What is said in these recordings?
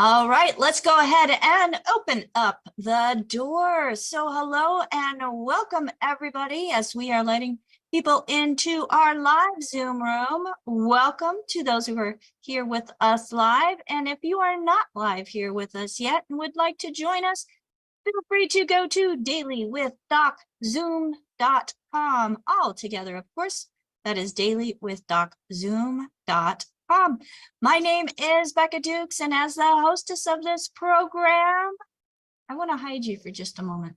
All right, let's go ahead and open up the door. So hello and welcome everybody as we are letting people into our live Zoom room. Welcome to those who are here with us live. And if you are not live here with us yet and would like to join us, feel free to go to dailywithdoczoom.com. All together, of course. That is dailywithdoczoom.com. My name is Becca Dukes, and as the hostess of this program, I want to hide you for just a moment.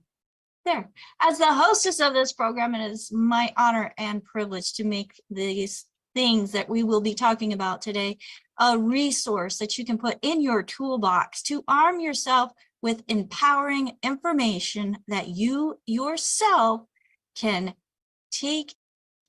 There. As the hostess of this program, it is my honor and privilege to make these things that we will be talking about today a resource that you can put in your toolbox to arm yourself with empowering information that you yourself can take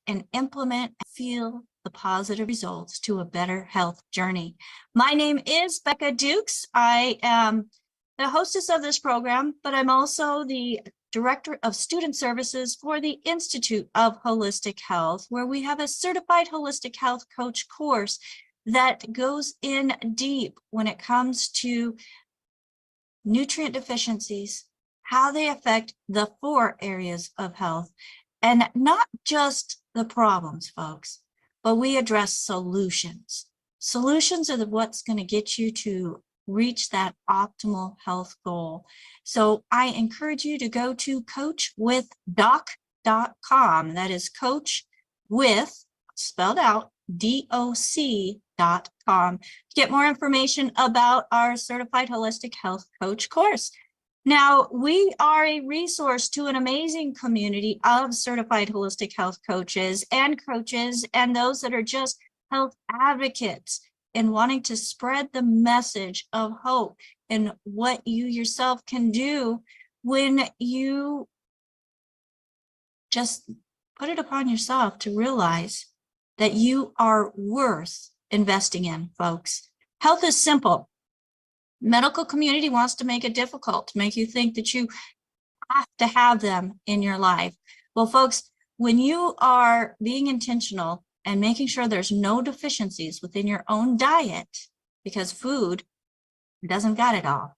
and implement and feel the positive results to a better health journey. My name is Becca Dukes. I am the hostess of this program, but I'm also the Director of Student Services for the Institute of Holistic Health, where we have a certified holistic health coach course that goes in deep when it comes to nutrient deficiencies, how they affect the 4 areas of health, and not just the problems, folks, but we address solutions. Solutions are what's going to get you to reach that optimal health goal. So I encourage you to go to coachwithdoc.com. That is coach with, spelled out, DOC.com, to get more information about our Certified Holistic Health Coach course. Now, we are a resource to an amazing community of certified holistic health coaches and those that are just health advocates and wanting to spread the message of hope and what you yourself can do when you just put it upon yourself to realize that you are worth investing in, folks. Health is simple. Medical community wants to make it difficult, to make you think that you have to have them in your life. Well, folks, when you are being intentional and making sure there's no deficiencies within your own diet, because food doesn't got it all.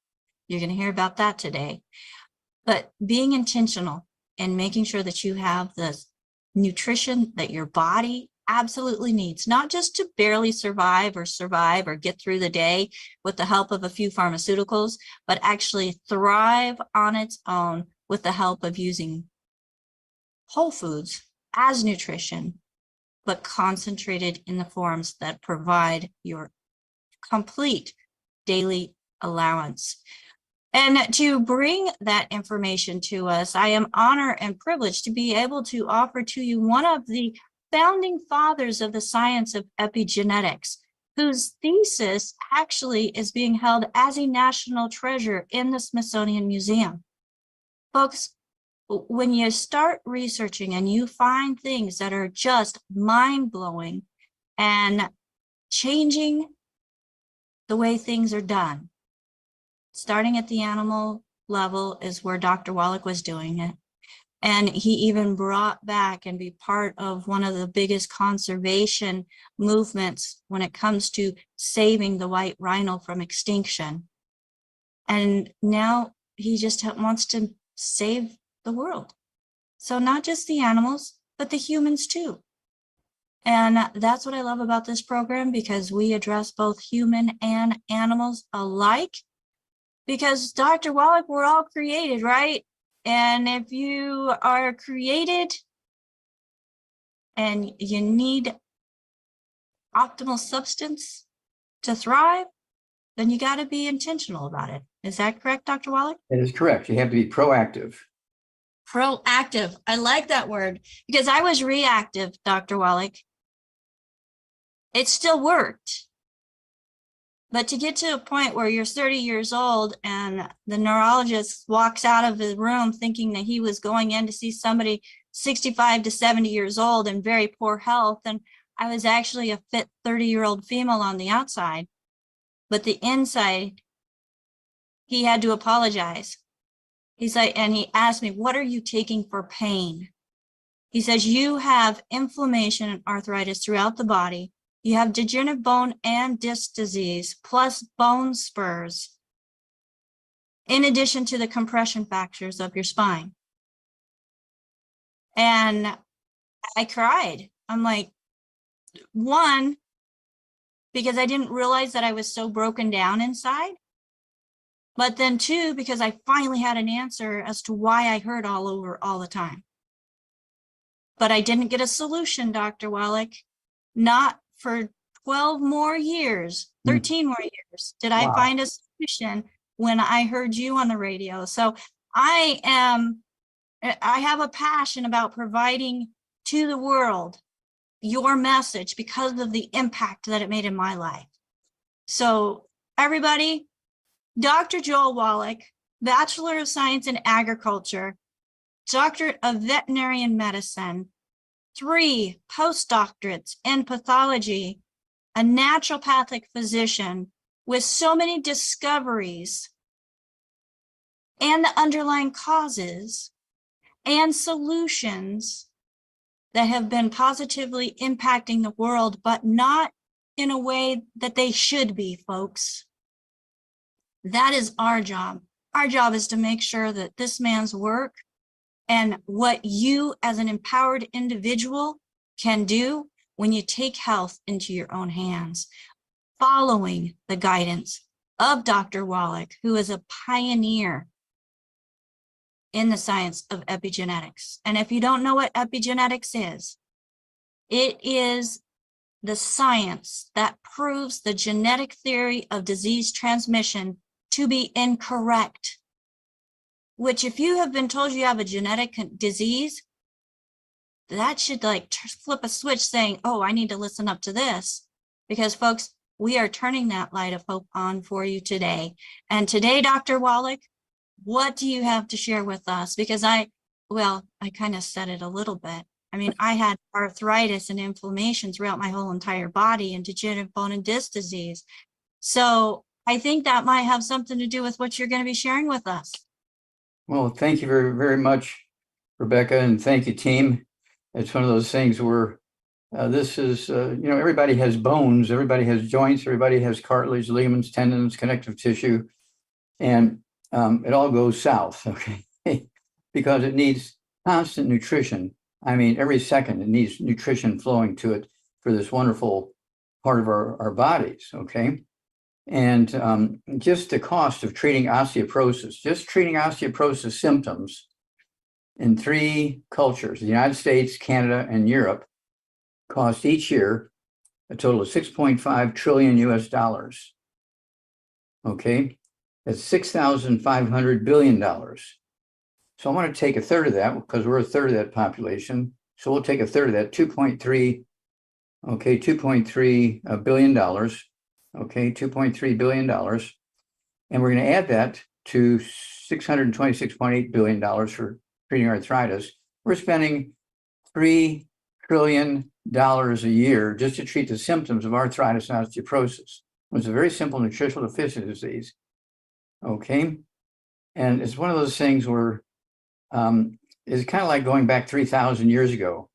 You're going to hear about that today. But being intentional and making sure that you have the nutrition that your body absolutely needs, not just to barely survive or get through the day with the help of a few pharmaceuticals, but actually thrive on its own with the help of using whole foods as nutrition, but concentrated in the forms that provide your complete daily allowance. And to bring that information to us, I am honored and privileged to be able to offer to you one of the founding fathers of the science of epigenetics, whose thesis actually is being held as a national treasure in the Smithsonian Museum. Folks, when you start researching and you find things that are just mind-blowing and changing the way things are done, starting at the animal level is where Dr. Wallach was doing it. And he even brought back and be part of one of the biggest conservation movements when it comes to saving the white rhino from extinction. And now he just wants to save the world. So not just the animals, but the humans too. And that's what I love about this program, because we address both human and animals alike. Because Dr. Wallach, we're all created, right? And if you are created and you need optimal substance to thrive, then you got to be intentional about it. Is that correct, Dr. Wallach? That is correct. You have to be proactive. Proactive. I like that word, because I was reactive, Dr. Wallach. It still worked. But to get to a point where you're 30 years old and the neurologist walks out of the room thinking that he was going in to see somebody 65 to 70 years old in very poor health, and I was actually a fit 30-year-old female on the outside, but the inside, he had to apologize. He's like, and he asked me, "What are you taking for pain?" He says, "You have inflammation and arthritis throughout the body. You have degenerative bone and disc disease, plus bone spurs, in addition to the compression fractures of your spine. And I cried. I'm like, one, because I didn't realize that I was so broken down inside. But then two, because I finally had an answer as to why I hurt all over all the time. But I didn't get a solution, Dr. Wallach. Not for 12 more years, 13 more years did I find a solution when I heard you on the radio. So I have a passion about providing to the world your message because of the impact that it made in my life. So everybody, Dr. Joel Wallach, Bachelor of Science in Agriculture, Doctorate of Veterinary Medicine, 3 postdoctorates in pathology, a naturopathic physician with so many discoveries and the underlying causes and solutions that have been positively impacting the world, but not in a way that they should be, folks. That is our job. Our job is to make sure that this man's work and what you as an empowered individual can do when you take health into your own hands, following the guidance of Dr. Wallach, who is a pioneer in the science of epigenetics. And if you don't know what epigenetics is, it is the science that proves the genetic theory of disease transmission to be incorrect. Which, if you have been told you have a genetic disease, that should like flip a switch saying, oh, I need to listen up to this. Because folks, we are turning that light of hope on for you today. And today, Dr. Wallach, what do you have to share with us? Because I kind of said it a little bit. I mean, I had arthritis and inflammation throughout my whole entire body and degenerative bone and disc disease. So I think that might have something to do with what you're going to be sharing with us. Well, thank you very, very much, Rebecca, and thank you, team. It's one of those things where this is, everybody has bones, everybody has joints, everybody has cartilage, ligaments, tendons, connective tissue, and it all goes south, okay? Because it needs constant nutrition. I mean, every second it needs nutrition flowing to it for this wonderful part of our bodies, okay? And just the cost of treating osteoporosis, just treating osteoporosis symptoms in 3 cultures, the United States, Canada, and Europe, cost each year a total of $6.5 trillion US. Okay, that's $6,500 billion. So I want to take a third of that because we're a third of that population. So we'll take a third of that, $2.3 billion. Okay, $2.3 billion. And we're going to add that to $626.8 billion for treating arthritis. We're spending $3 trillion a year just to treat the symptoms of arthritis and osteoporosis. It's a very simple nutritional deficiency disease. Okay. And it's one of those things where it's kind of like going back 3,000 years ago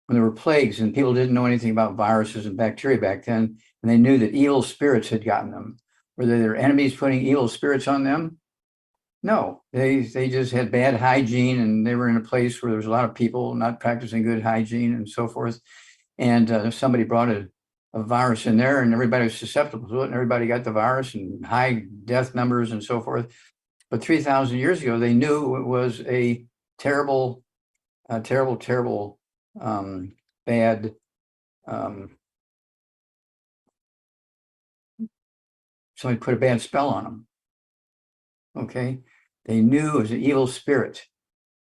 when there were plagues and people didn't know anything about viruses and bacteria back then. And they knew that evil spirits had gotten them. Were they their enemies putting evil spirits on them? No, they just had bad hygiene and they were in a place where there was a lot of people not practicing good hygiene and so forth. And somebody brought a virus in there and everybody was susceptible to it and everybody got the virus and high death numbers and so forth. But 3,000 years ago, they knew it was a terrible, bad somebody put a bad spell on them. Okay. They knew it was an evil spirit,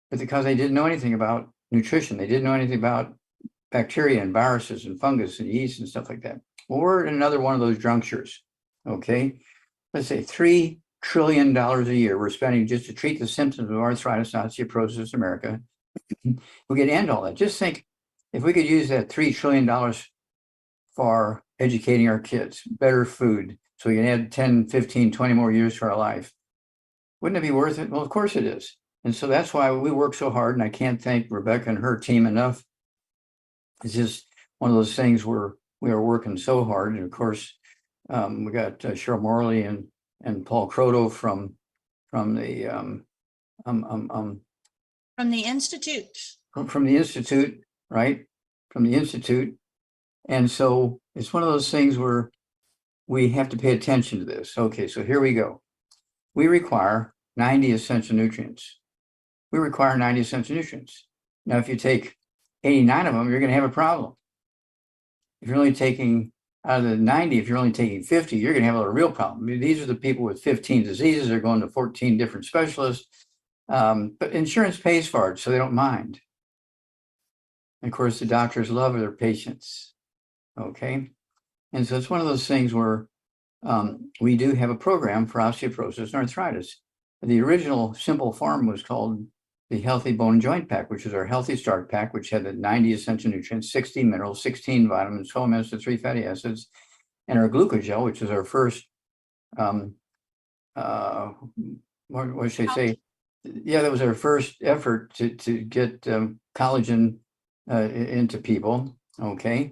but because they didn't know anything about nutrition, they didn't know anything about bacteria and viruses and fungus and yeast and stuff like that. Well, we're in another one of those junctures. Okay. Let's say $3 trillion a year we're spending just to treat the symptoms of arthritis and osteoporosis in America. We could end all that. Just think if we could use that $3 trillion for educating our kids, better food, so we can add 10, 15, 20 more years to our life. Wouldn't it be worth it? Well, of course it is. And so that's why we work so hard. And I can't thank Rebecca and her team enough. It's just one of those things where we are working so hard. And of course, we got Cheryl Morley and Paul Croto from the Institute. From the Institute, right? From the Institute. And so it's one of those things where we have to pay attention to this. Okay, so here we go. We require 90 essential nutrients. We require 90 essential nutrients. Now, if you take 89 of them, you're going to have a problem. If you're only taking out of the 90, if you're only taking 50, you're going to have a real problem. I mean, these are the people with 15 diseases. They're going to 14 different specialists. But insurance pays for it, so they don't mind. And of course, the doctors love their patients. Okay. And so it's one of those things where we do have a program for osteoporosis and arthritis. The original simple form was called the Healthy Bone and Joint Pack, which is our Healthy Start Pack, which had the 90 essential nutrients, 60 minerals, 16 vitamins, 12 omega 3 fatty acids, and our Gluco Gel, which is our first, what should I say? Yeah, that was our first effort to get collagen into people, okay?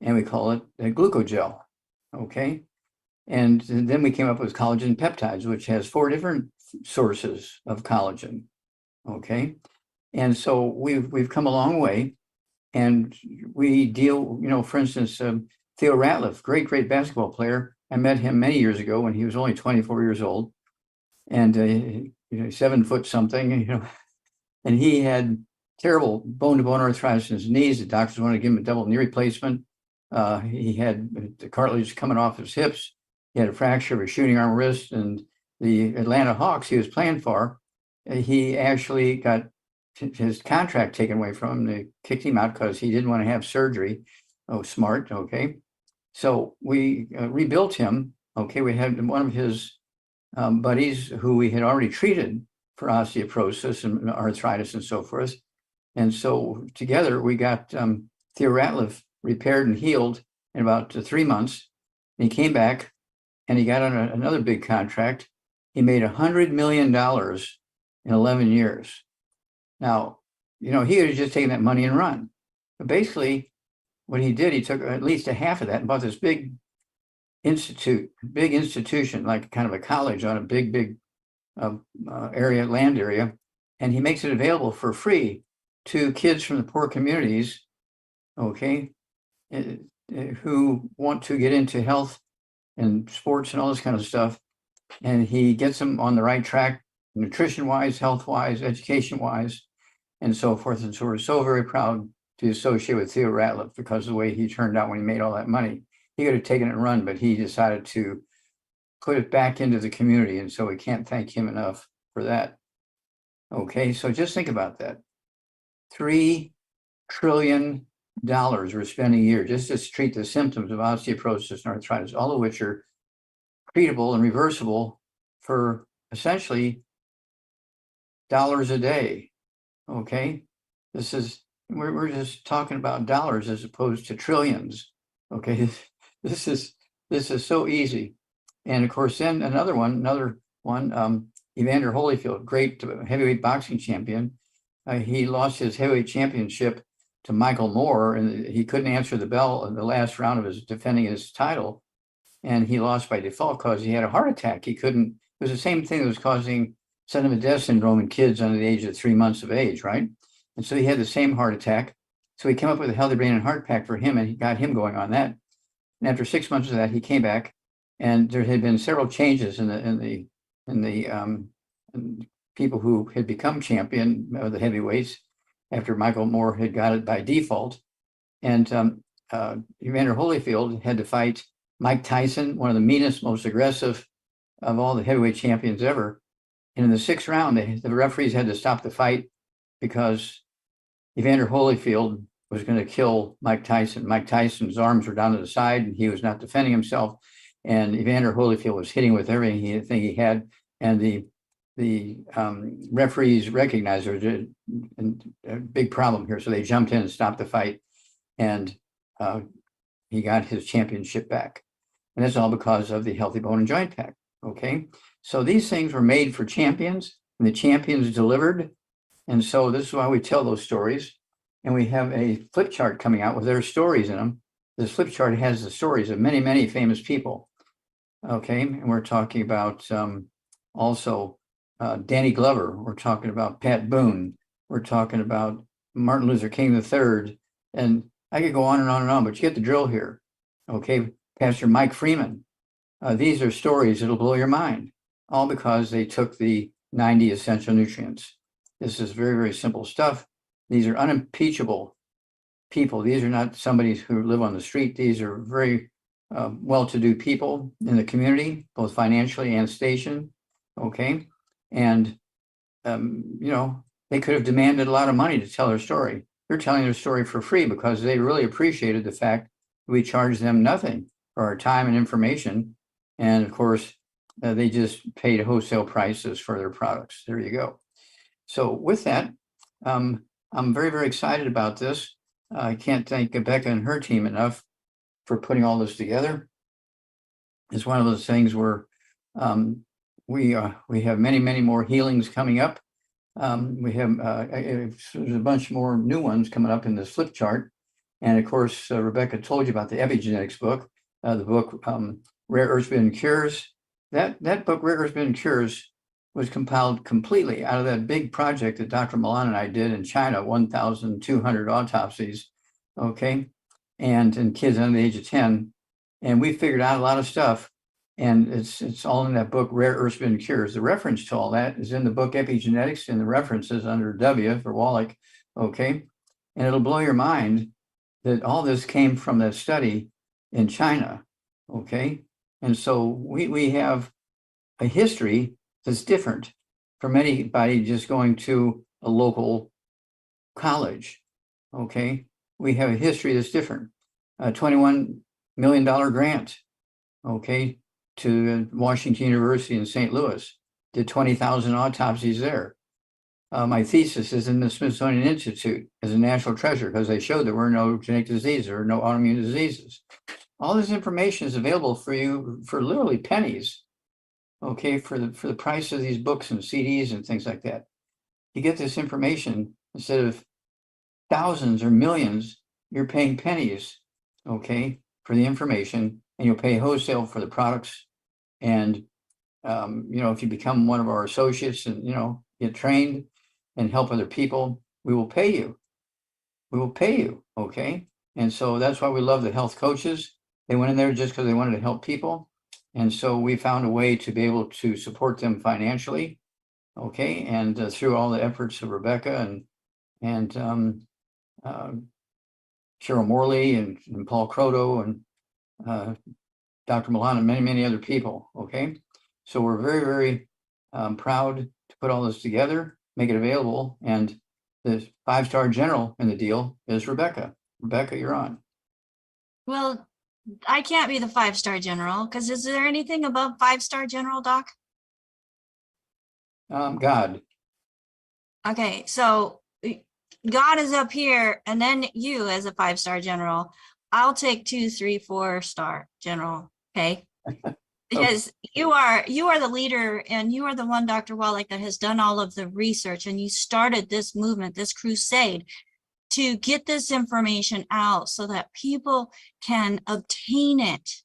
And we call it a Gluco Gel, okay? And then we came up with Collagen Peptides, which has 4 different sources of collagen, okay? And so we've come a long way, and we deal, for instance, Theo Ratliff, great basketball player. I met him many years ago when he was only 24 years old, and 7 foot something, and he had terrible bone-to-bone arthritis in his knees. The doctors wanted to give him a double knee replacement. He had the cartilage coming off his hips. He had a fracture of his shooting arm wrist, and the Atlanta Hawks he was playing for, he actually got his contract taken away from him. They kicked him out because he didn't want to have surgery. Oh, smart. Okay. So we rebuilt him. Okay. We had one of his buddies who we had already treated for osteoporosis and arthritis and so forth. And so together we got Theo Ratliff repaired and healed in about 3 months. And he came back and he got on another big contract. He made $100 million in 11 years. Now, he could have just taken that money and run. But basically what he did, he took at least a half of that and bought this big institution, like kind of a college on a big land area. And he makes it available for free to kids from the poor communities, okay, who want to get into health and sports and all this kind of stuff. And he gets them on the right track, nutrition-wise, health-wise, education-wise, and so forth. And so we're so very proud to associate with Theo Ratliff because of the way he turned out when he made all that money. He could have taken it and run, but he decided to put it back into the community. And so we can't thank him enough for that. Okay, so just think about that. $3 trillion we're spending a year just to treat the symptoms of osteoporosis and arthritis, all of which are treatable and reversible for essentially dollars a day. Okay, we're just talking about dollars as opposed to trillions. Okay, this is so easy. And of course, then another one, Evander Holyfield, great heavyweight boxing champion. He lost his heavyweight championship to Michael Moore, and he couldn't answer the bell in the last round of his defending his title. And he lost by default because he had a heart attack. It was the same thing that was causing sudden death syndrome in kids under the age of 3 months of age, right? And so he had the same heart attack. So he came up with a Healthy Brain and Heart Pack for him, and he got him going on that. And after 6 months of that, he came back, and there had been several changes in the people who had become champion of the heavyweights after Michael Moore had got it by default. And Evander Holyfield had to fight Mike Tyson, one of the meanest, most aggressive of all the heavyweight champions ever. And in the 6th round, the referees had to stop the fight because Evander Holyfield was going to kill Mike Tyson. Mike Tyson's arms were down to the side, and he was not defending himself. And Evander Holyfield was hitting with everything he had. And the referees recognized there was a big problem here. So they jumped in and stopped the fight. And he got his championship back. And that's all because of the Healthy Bone and Joint Pack. Okay. So these things were made for champions, and the champions delivered. And so this is why we tell those stories. And we have a flip chart coming out with their stories in them. this flip chart has the stories of many, many famous people. Okay, and we're talking about also Danny Glover. We're talking about Pat Boone. We're talking about Martin Luther King III. And I could go on and on and on, but you get the drill here. Okay, Pastor Mike Freeman. These are stories that'll blow your mind, all because they took the 90 essential nutrients. This is very, very simple stuff. These are unimpeachable people. These are not somebody who live on the street. These are very well-to-do people in the community, both financially and station. Okay. And, they could have demanded a lot of money to tell their story. They're telling their story for free because they really appreciated the fact that we charged them nothing for our time and information. And of course, they just paid wholesale prices for their products. There you go. So with that, I'm very, very excited about this. I can't thank Becca and her team enough for putting all this together. It's one of those things where we have many, many more healings coming up. We have there's a bunch more new ones coming up in this flip chart. And of course, Rebecca told you about the Epigenetics book, the book Rare Earths and Cures. That book, Rare Earths and Cures, was compiled completely out of that big project that Dr. Milan and I did in China, 1,200 autopsies, okay, and in kids under the age of 10. And we figured out a lot of stuff, and it's all in that book, Rare Earths and Cures. The reference to all that is in the book Epigenetics, and the references under W for Wallach, okay? And it'll blow your mind that all this came from that study in China, okay? And so we have a history that's different from anybody just going to a local college, okay? We have a history that's different. A $21 million grant, okay, to Washington University in St. Louis, did 20,000 autopsies there. My thesis is in the Smithsonian Institute as a national treasure because they showed there were no genetic diseases or no autoimmune diseases. All this information is available for you for literally pennies, okay, for the price of these books and CDs and things like that. You get this information instead of thousands or millions, you're paying pennies, okay, for the information, and you'll pay wholesale for the products. And if you become one of our associates and get trained and help other people, we will pay you. We will pay you, okay? And so that's why we love the health coaches. They went in there just because they wanted to help people. And so we found a way to be able to support them financially, okay? And through all the efforts of Rebecca and Cheryl Morley and Paul Croto and Dr. Milan and many, many other people, okay? So we're very, very proud to put all this together, make it available. And the 5-star general in the deal is Rebecca. Rebecca, you're on. Well, I can't be the 5-star general because is there anything above 5-star general, Doc? God. Okay, so God is up here, and then you as a 5-star general. I'll take 2, 3, 4-star general. Okay. Because you are the leader, and you are the one, Dr. Wallach, that has done all of the research, and you started this movement, this crusade, to get this information out so that people can obtain it.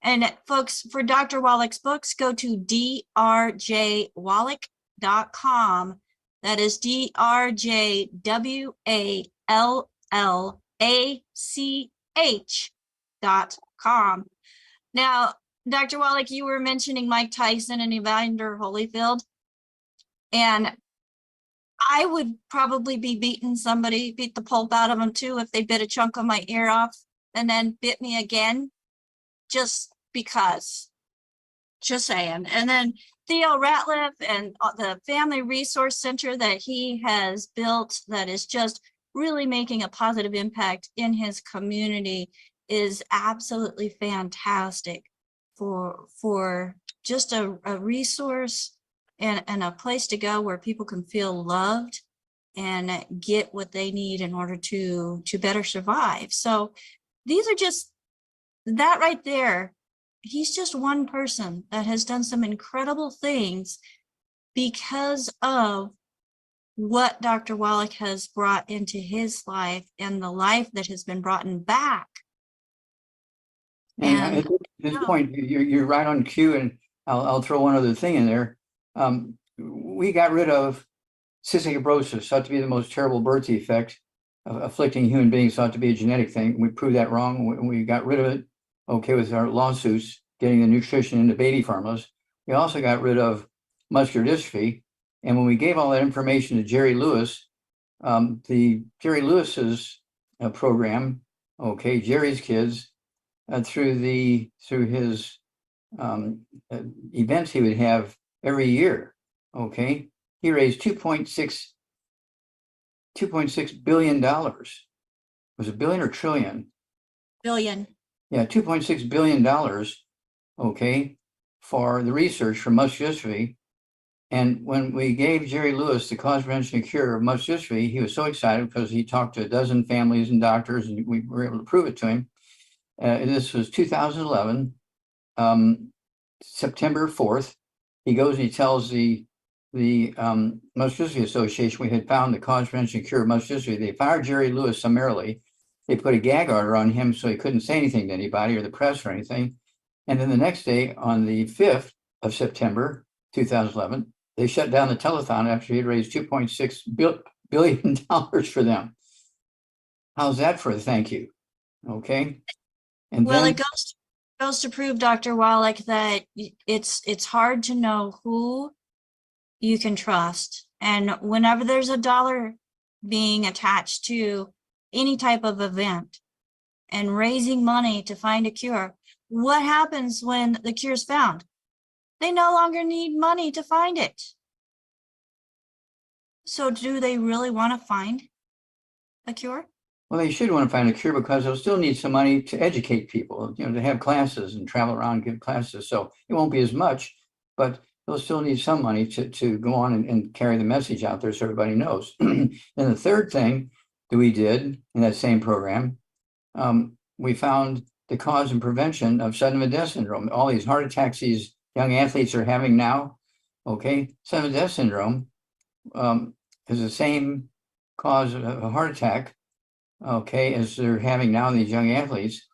And folks, for Dr. Wallach's books, go to drjwallach.com. That is drjwallach.com. Now, Dr. Wallach, you were mentioning Mike Tyson and Evander Holyfield. And I would probably be beat the pulp out of them too if they bit a chunk of my ear off and then bit me again, just because. Just saying. And then Theo Ratliff and the Family Resource Center that he has built that is just really making a positive impact in his community is absolutely fantastic for just a resource and a place to go where people can feel loved and get what they need in order to better survive. So these are just that right there. He's just one person that has done some incredible things because of what Dr. Wallach has brought into his life and the life that has been brought back And And at this no, point, you're right on cue, and I'll throw one other thing in there. We got rid of cystic fibrosis, thought to be the most terrible birth defect afflicting human beings, thought to be a genetic thing. We proved that wrong. We got rid of it, okay, with our lawsuits, getting the nutrition into baby formulas. We also got rid of muscular dystrophy. And when we gave all that information to Jerry Lewis, the Jerry Lewis's program, okay, Jerry's kids, through his events he would have every year, okay, he raised $2.6 billion. Was it billion or trillion? billion. Yeah, $2.6 billion, okay, for the research for muscular dystrophy. And when we gave Jerry Lewis the cause, prevention, and cure of muscular dystrophy, he was so excited because he talked to a dozen families and doctors, and we were able to prove it to him. This was 2011, September 4th. He goes and he tells the Muscular Dystrophy Association we had found the cause, prevention, and cure of muscular dystrophy. They fired Jerry Lewis summarily. They put a gag order on him so he couldn't say anything to anybody or the press or anything. And then the next day, on the 5th of September 2011, they shut down the telethon after he had raised $2.6 billion for them. How's that for a thank you? Okay. And Well, then it goes to prove, Dr. Wallach, that it's hard to know who you can trust. And whenever there's a dollar being attached to any type of event and raising money to find a cure, what happens when the cure is found? They no longer need money to find it. So do they really want to find a cure? well, they should want to find a cure because they'll still need some money to educate people, to have classes and travel around and give classes. So it won't be as much, but they'll still need some money to go on and carry the message out there so everybody knows. And the third thing that we did in that same program, we found the cause and prevention of sudden death syndrome. All these heart attacks these young athletes are having now, okay, sudden death syndrome is the same cause of a heart attack, okay, as they're having now these young athletes.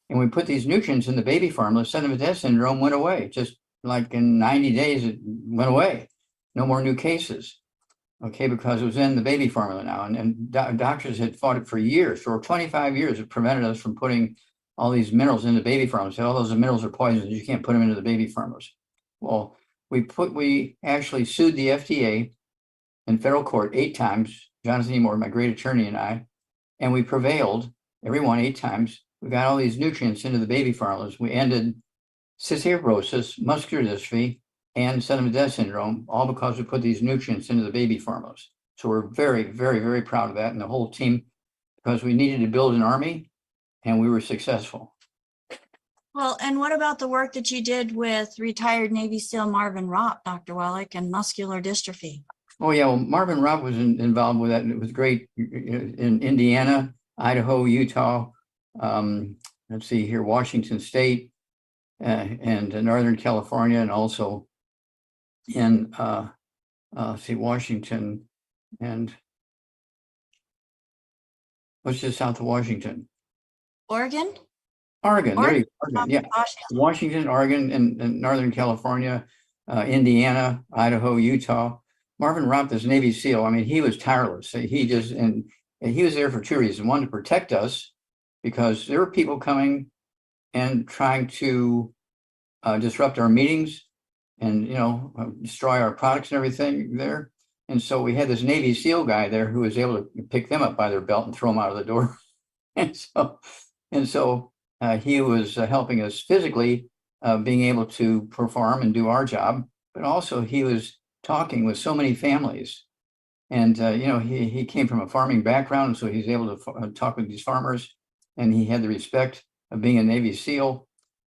And we put these nutrients in the baby formula, sudden death syndrome went away. Just like in 90 days, it went away. No more new cases, okay, because it was in the baby formula now. And doctors had fought it for years. For 25 years, it prevented us from putting all these minerals into baby formulas. All those minerals are poisonous. You can't put them into the baby formulas. Well, we actually sued the FDA in federal court 8 times, Jonathan E. Moore, my great attorney, and I, and we prevailed, everyone 8 times. We got all these nutrients into the baby formulas. We ended cystic fibrosis, muscular dystrophy, and sudden death syndrome, all because we put these nutrients into the baby formulas. So we're very, very, very proud of that, and the whole team, because we needed to build an army, and we were successful. Well, and what about the work that you did with retired Navy SEAL Marvin Ropp, Dr. Wallach, and muscular dystrophy? Oh yeah, well, Marvin Ropp was involved with that, and it was great in Indiana, Idaho, Utah, let's see here, Washington State, and Northern California, and also in Washington, and what's just south of Washington? Oregon? Oregon, there you go, Oregon, yeah. Washington. Washington, Oregon, and Northern California, Indiana, Idaho, Utah. Marvin Ropp is Navy SEAL. I mean, he was tireless. He just, and he was there for 2 reasons. One, to protect us, because there were people coming and trying to disrupt our meetings and, destroy our products and everything there. And so we had this Navy SEAL guy there who was able to pick them up by their belt and throw them out of the door. and so he was helping us physically, being able to perform and do our job, but also he was talking with so many families. And, he came from a farming background, so he's able to talk with these farmers, and he had the respect of being a Navy SEAL,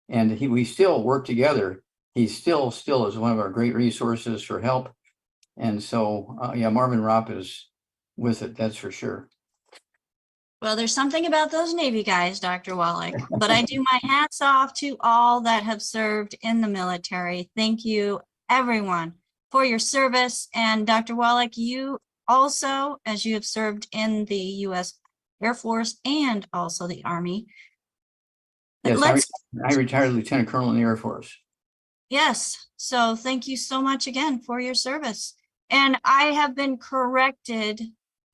and we still work together. He still is one of our great resources for help. And so, Marvin Ropp is with it, that's for sure. Well, there's something about those Navy guys, Dr. Wallach, but I do my hats off to all that have served in the military. Thank you, everyone, for your service. And Dr. Wallach, you also, as you have served in the U.S. Air Force and also the Army, Yes, Let's, I retired Lieutenant Colonel in the Air Force. yes. So thank you so much again for your service. And I have been corrected.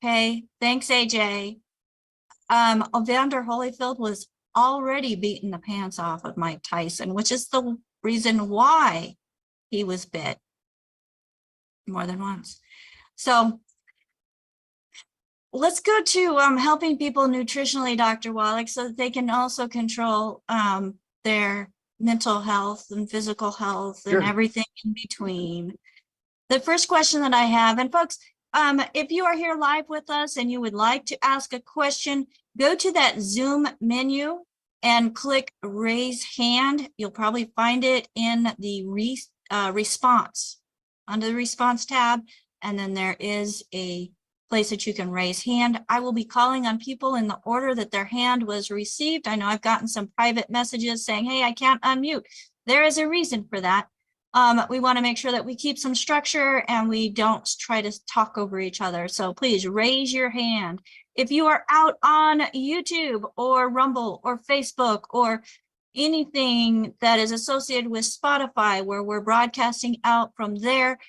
Okay. Thanks, AJ. Evander Holyfield was already beating the pants off of Mike Tyson, which is the reason why he was bit more than once. So let's go to helping people nutritionally, Dr. Wallach, so that they can also control their mental health and physical health and Sure. everything in between. The first question that I have, and folks, if you are here live with us and you would like to ask a question, go to that Zoom menu and click raise hand. You'll probably find it in the response, under the response tab. And then there is a place that you can raise hand. I will be calling on people in the order that their hand was received. I know I've gotten some private messages saying, hey, I can't unmute. There is a reason for that. We want to make sure that we keep some structure and we don't try to talk over each other. So please raise your hand. If you are out on YouTube or Rumble or Facebook or anything that is associated with Spotify, where we're broadcasting out from there,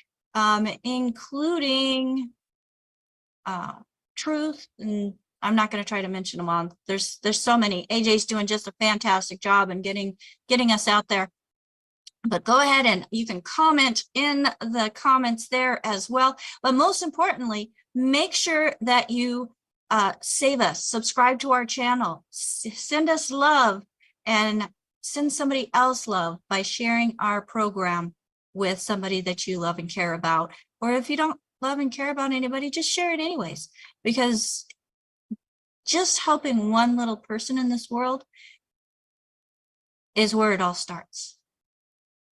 including Truth, and I'm not going to try to mention them all. There's so many. AJ's doing just a fantastic job in getting us out there. But go ahead and you can comment in the comments there as well. But most importantly, make sure that you save us, subscribe to our channel, send us love, and send somebody else love by sharing our program with somebody that you love and care about. Or if you don't love and care about anybody, just share it anyways, because just helping one little person in this world is where it all starts.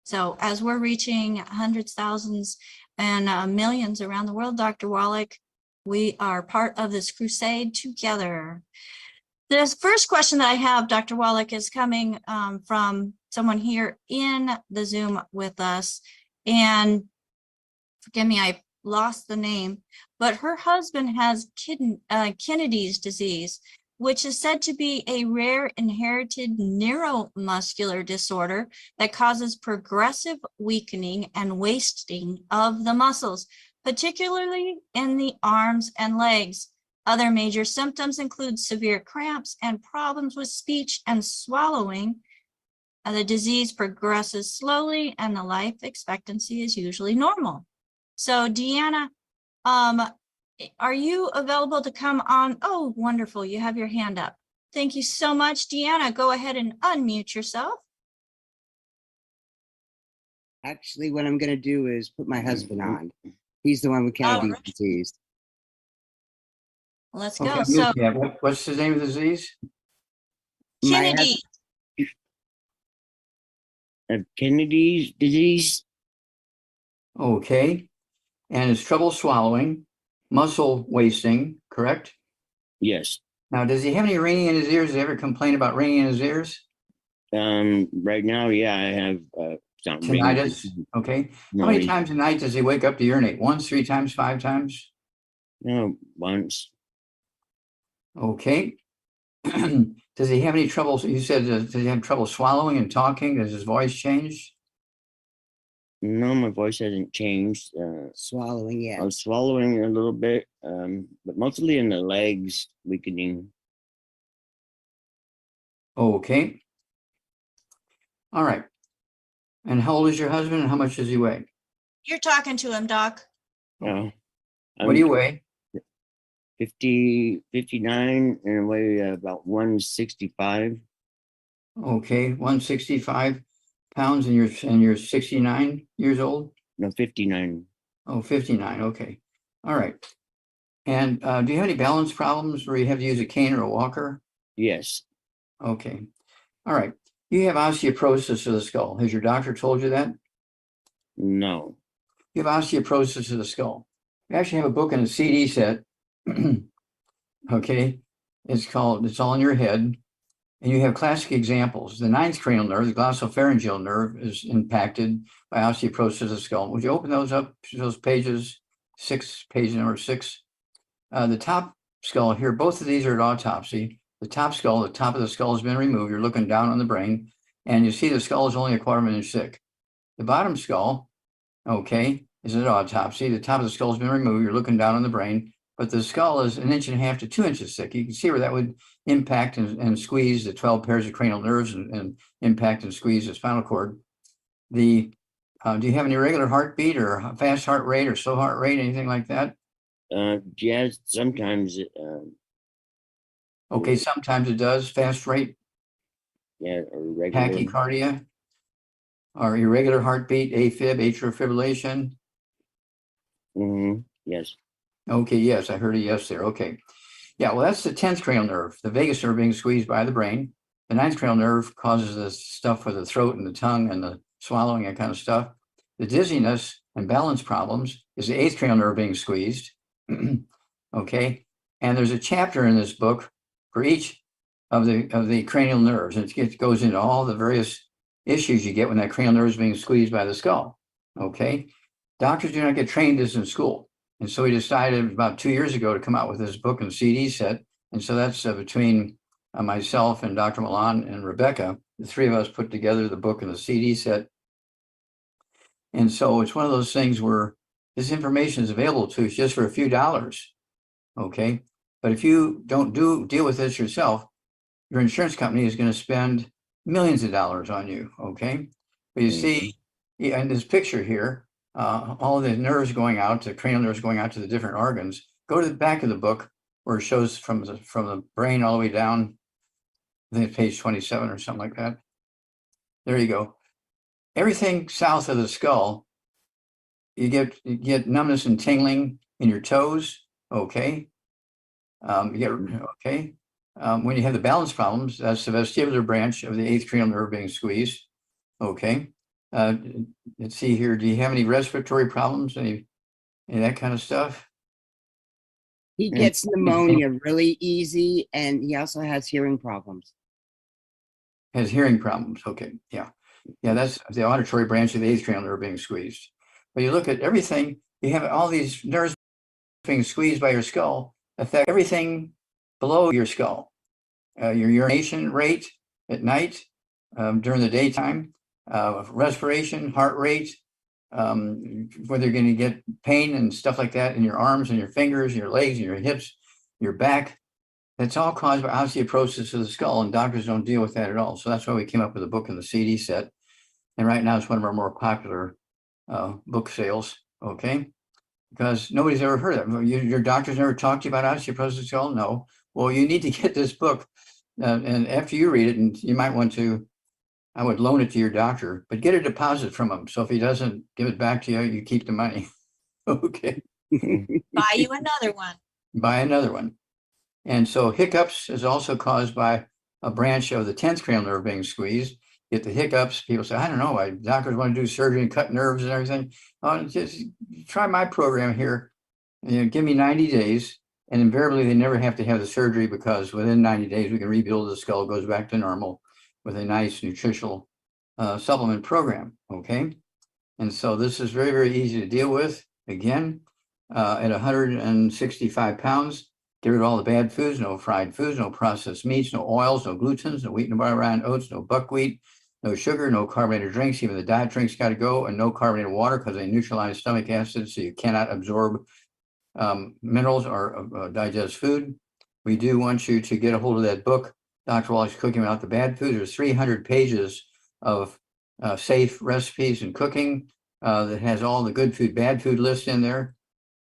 So as we're reaching hundreds, thousands, and millions around the world, Dr. Wallach, we are part of this crusade together. The first question that I have, Dr. Wallach, is coming from someone here in the Zoom with us. And forgive me, I lost the name, but her husband has Kennedy's disease, which is said to be a rare inherited neuromuscular disorder that causes progressive weakening and wasting of the muscles, particularly in the arms and legs. Other major symptoms include severe cramps and problems with speech and swallowing. The disease progresses slowly and the life expectancy is usually normal. So Deanna, are you available to come on? Oh, wonderful. You have your hand up. Thank you so much, Deanna. Go ahead and unmute yourself. Actually, what I'm going to do is put my husband on. He's the one with Kennedy's disease. Let's Okay, go. So, yeah, what's the name of the disease? Kennedy. Kennedy's disease. Okay. And it's trouble swallowing, muscle wasting, correct? Yes. Now, does he have any ringing in his ears? Does he ever complain about ringing in his ears? Right now, yeah, I have tinnitus. Okay. How many times a night does he wake up to urinate? Once, 3 times, 5 times? No, once. Okay. Does he have any trouble? You said, does he have trouble swallowing and talking? Does his voice change? No, my voice hasn't changed. Swallowing, yeah. I was swallowing a little bit, but mostly in the legs, weakening. Okay. All right. And how old is your husband and how much does he weigh? You're talking to him, Doc. Oh, What do you weigh? 59 and I weigh about 165. Okay, 165 pounds and you're 69 years old? No, 59. Oh, 59. Okay. All right. And do you have any balance problems where you have to use a cane or a walker? Yes. Okay. All right. You have osteoporosis of the skull. Has your doctor told you that? No. You have osteoporosis of the skull. You actually have a book and a CD set. Okay. It's all in your head. And you have classic examples. The 9th cranial nerve, the glossopharyngeal nerve, is impacted by osteoporosis of the skull. Would you open those up, those pages, page number 6? The top skull here, both of these are at autopsy. the top skull, the top of the skull has been removed. You're looking down on the brain, and you see the skull is only a quarter of an inch thick. The bottom skull, okay, is an autopsy. The top of the skull has been removed. You're looking down on the brain, but the skull is 1.5 to 2 inches thick. You can see where that would impact and squeeze the 12 pairs of cranial nerves and impact and squeeze the spinal cord. Do you have an irregular heartbeat or a fast heart rate or slow heart rate, anything like that? Yeah, sometimes Okay, sometimes it does. Fast rate, yeah, or regular. tachycardia, or irregular heartbeat, AFib, atrial fibrillation. Yes. Okay, yes, I heard a yes there. Okay. Yeah, well, that's the 10th cranial nerve, the vagus nerve being squeezed by the brain. The 9th cranial nerve causes the stuff for the throat and the tongue and the swallowing, that kind of stuff. The dizziness and balance problems is the 8th cranial nerve being squeezed. Okay. And there's a chapter in this book for each of the cranial nerves. And it goes into all the various issues you get when that cranial nerve is being squeezed by the skull. Okay. Doctors do not get trained this in school. And so we decided about 2 years ago to come out with this book and CD set. And so that's between myself and Dr. Milan and Rebecca. The three of us put together the book and the CD set. And so it's one of those things where this information is available to us just for a few dollars. Okay. But if you don't deal with this yourself, your insurance company is going to spend millions of dollars on you. Okay. But you see in this picture here, all the nerves going out, the cranial nerves going out to the different organs. Go to the back of the book where it shows from the brain all the way down. I think it's page 27 or something like that. There you go. Everything south of the skull, you get numbness and tingling in your toes. Okay. When you have the balance problems, that's the vestibular branch of the 8th cranial nerve being squeezed. Okay. Let's see here. Do you have any respiratory problems? Any that kind of stuff? He gets pneumonia really easy, and he also has hearing problems. Has hearing problems. Okay. Yeah. Yeah, that's the auditory branch of the 8th cranial nerve being squeezed. But you look at everything, you have all these nerves being squeezed by your skull, affect everything below your skull. Your urination rate at night, during the daytime, respiration, heart rate, whether you're going to get pain and stuff like that in your arms and your fingers, your legs, and your hips, your back. That's all caused by osteoporosis of the skull, and doctors don't deal with that at all. So that's why we came up with a book and the CD set. And right now it's one of our more popular book sales, okay? Because nobody's ever heard of it. Your doctor's never talked to you about osteoporosis of the skull? No. Well, you need to get this book. And after you read it, and you might want to, I would loan it to your doctor, but get a deposit from him. So if he doesn't give it back to you, you keep the money. Okay. Buy you another one. Buy another one. And so hiccups is also caused by a branch of the 10th cranial nerve being squeezed. Get the hiccups. People say, I don't know why doctors want to do surgery and cut nerves and everything. Oh, just try my program here. Give me 90 days. And invariably, they never have to have the surgery because within 90 days, we can rebuild the skull, goes back to normal with a nice nutritional supplement program. Okay. And so this is very, very easy to deal with. Again, at 165 pounds, get rid of all the bad foods, no fried foods, no processed meats, no oils, no glutens, no wheat, no barley, oats, no buckwheat, no sugar, no carbonated drinks. Even the diet drinks got to go, and no carbonated water because they neutralize stomach acid, so you cannot absorb minerals or digest food. We do want you to get a hold of that book, Dr. Wallach's Cooking Without the Bad Foods. There's 300 pages of safe recipes and cooking that has all the good food, bad food list in there.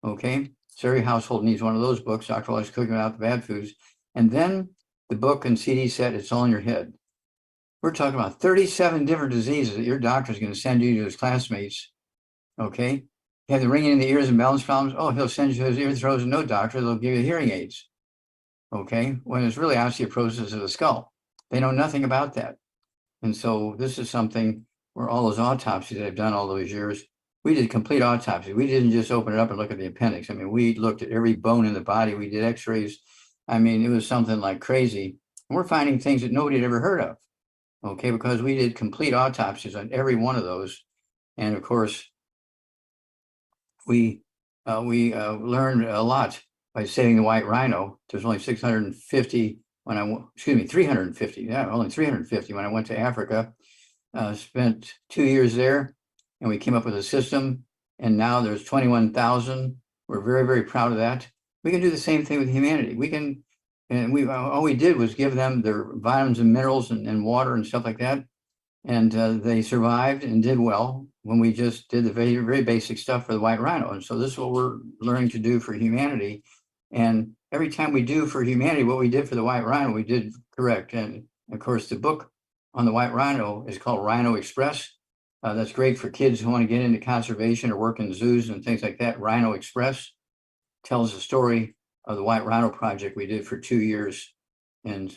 Okay. So every household needs one of those books, Dr. Wallach's Cooking Without the Bad Foods. And then the book and CD set, it's all in your head. We're talking about 37 different diseases that your doctor is going to send you to his classmates. Okay. You have the ringing in the ears and balance problems. Oh, he'll send you to his ear throws and no doctor. They'll give you hearing aids. Okay. When it's really osteoporosis of the skull. They know nothing about that. And so this is something where all those autopsies that I've done all those years, we did complete autopsy. We didn't just open it up and look at the appendix. I mean, we looked at every bone in the body. We did x-rays. I mean, it was something like crazy. And we're finding things that nobody had ever heard of. Okay, because we did complete autopsies on every one of those. And of course, we learned a lot by saving the white rhino. There's only 650 when excuse me, 350. Yeah, only 350 when I went to Africa. Spent 2 years there, and we came up with a system. And now there's 21,000. We're very, very proud of that. We can do the same thing with humanity. We can, and all we did was give them their vitamins and minerals and water and stuff like that. And they survived and did well when we just did the very, very basic stuff for the white rhino. And so this is what we're learning to do for humanity. And every time we do for humanity what we did for the white rhino, we did correct. And of course, the book on the white rhino is called Rhino Express. That's great for kids who want to get into conservation or work in zoos and things like that. Rhino Express tells the story of the White Rhino Project we did for 2 years in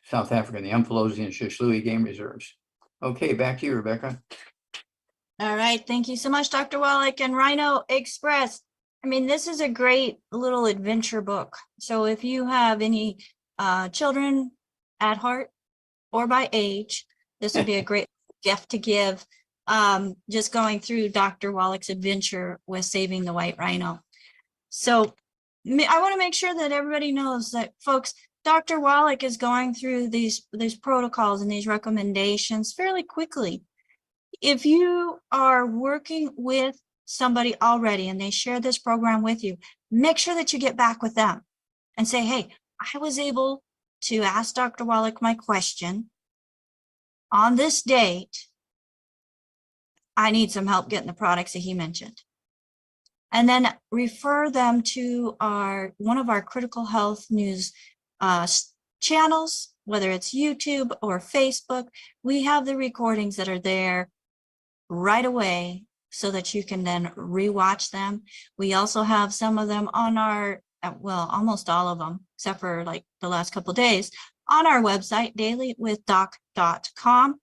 South Africa, in the Umfolozi and Shishlui game reserves. Okay, back to you, Rebecca. All right. Thank you so much, Dr. Wallach. And Rhino Express. I mean, this is a great little adventure book. So if you have any children at heart or by age, this would be a great gift to give. Just going through Dr. Wallach's adventure with saving the white rhino. So I want to make sure that everybody knows that, folks, Dr. Wallach is going through these protocols and these recommendations fairly quickly. If you are working with somebody already and they share this program with you, make sure that you get back with them and say, hey, I was able to ask Dr. Wallach my question on this date. I need some help getting the products that he mentioned. And then refer them to one of our critical health news channels, whether it's YouTube or Facebook. We have the recordings that are there right away so that you can then rewatch them. We also have some of them on our, well, almost all of them, except for like the last couple of days, on our website, dailywithdoc.com.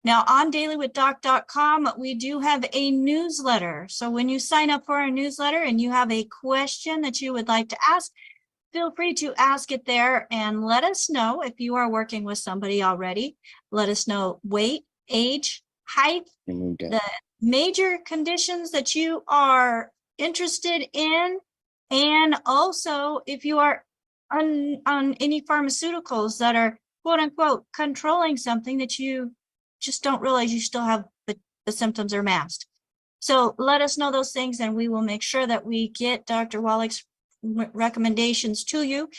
Now, on dailywithdoc.com, we do have a newsletter. So when you sign up for our newsletter and you have a question that you would like to ask, feel free to ask it there and let us know if you are working with somebody already. Let us know weight, age, height, the major conditions that you are interested in, and also if you are on any pharmaceuticals that are quote unquote controlling something that you just don't realize you still have the symptoms are masked. So let us know those things and we will make sure that we get Dr. Wallach's recommendations to you.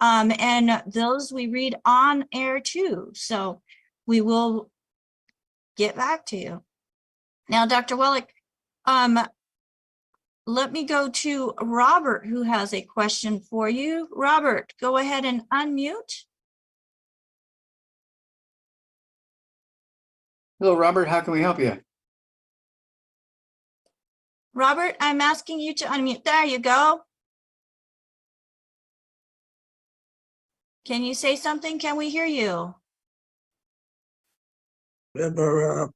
And those we read on air too. So we will get back to you. Now, Dr. Wallach, let me go to Robert, who has a question for you. Robert, go ahead and unmute. Hello, Robert. How can we help you? Robert, I'm asking you to unmute. There you go. Can you say something? Can we hear you? There